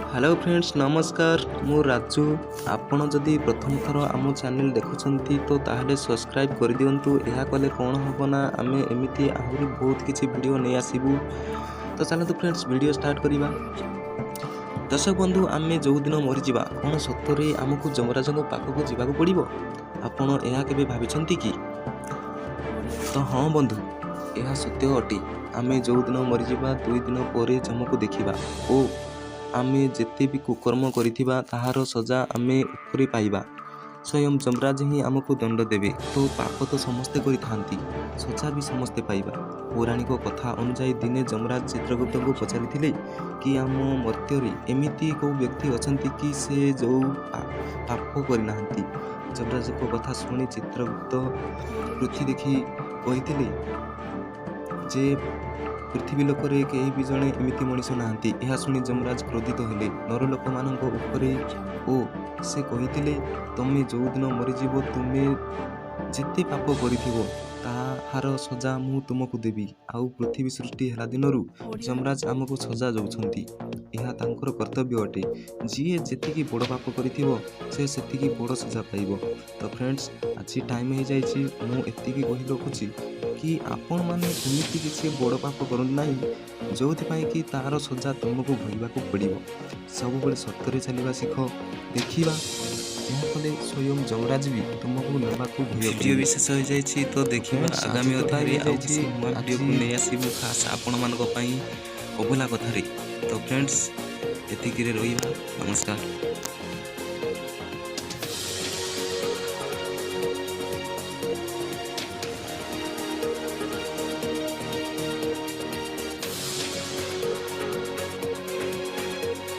Hello friends नमस्कार मु राजू आपण जदि प्रथम थर आम चैनल देखुंत तो ताहले सब्सक्राइब कर दिंतु। यह कले कौन हम ना आम एमती आहरी बहुत किसी वीडियो नहीं आसबू। तो चलते फ्रेंड्स वीडियो स्टार्ट करवा। दर्शक बंधु आम जो दिन मरीजा कौन सतरे आमको जमराज पाखक जावाक पड़ो आपण यह केबे भाविछंती कि? तो हाँ बंधु यह सत्य अटे। आम जो दिन मरीजा 2 दिन पर जमको देखा ओ आमे जेते भी कुकर्म करिथिबा ताहार सजा आमे उपरि पाइबा। स्वयं जमराज ही आमको दंड देवे। तो पाप तो समस्ते करि थांती, सजा भी समस्ते पाइबा। पौराणिक कथा अनुसार दिने जमराज चित्रगुप्त को पचारिथिले कि आम मर्त्यरे एमिति को व्यक्ति अछंती कि से जो पाप करिनाहांती। जमराज को कथा शुणी चित्रगुप्त पृथ्वी देखि कहिथिले जे पृथ्वी लोकरे कहीं भी जड़े एमती मनीष नहांती। यह शुणी जमराज क्रोधित हेले नरलोक मान उपरे ओ से कही तमें जो दिन मरीजीव तुमे जिते पाप करिथिबो ताहार सजा मु तुमको देवी। आउ पृथ्वी सृष्टि हेला दिनरू जमराज आमको सजा जाउछंती। यह तांकर कर्तव्य अटे। जी जेतिकी बड़ पाप करिथिबो से सेतिकी बड़ सजा पाइबो। तो फ्रेंड्स आज टाइम हो जाइछि मु एतिकी कहि रखुछि कि आपण माने एमिति किसी बड़ पाप करन नाही जो कि तार सजा तुमको भोगवाक पड़ो। सब बड़े सत्य चलवा शिख देखा यह कले स्वयं जमराज भी तुमको नेबाक वीडियो विशेष हो जाइछि। तो देखिबा आगामी अध्याय वीडियो को नहीं आसीबु खास आपण मानक पई अबुला कथारे। तो फ्रेंड्स एतिकी रे रहिबा। नमस्कार।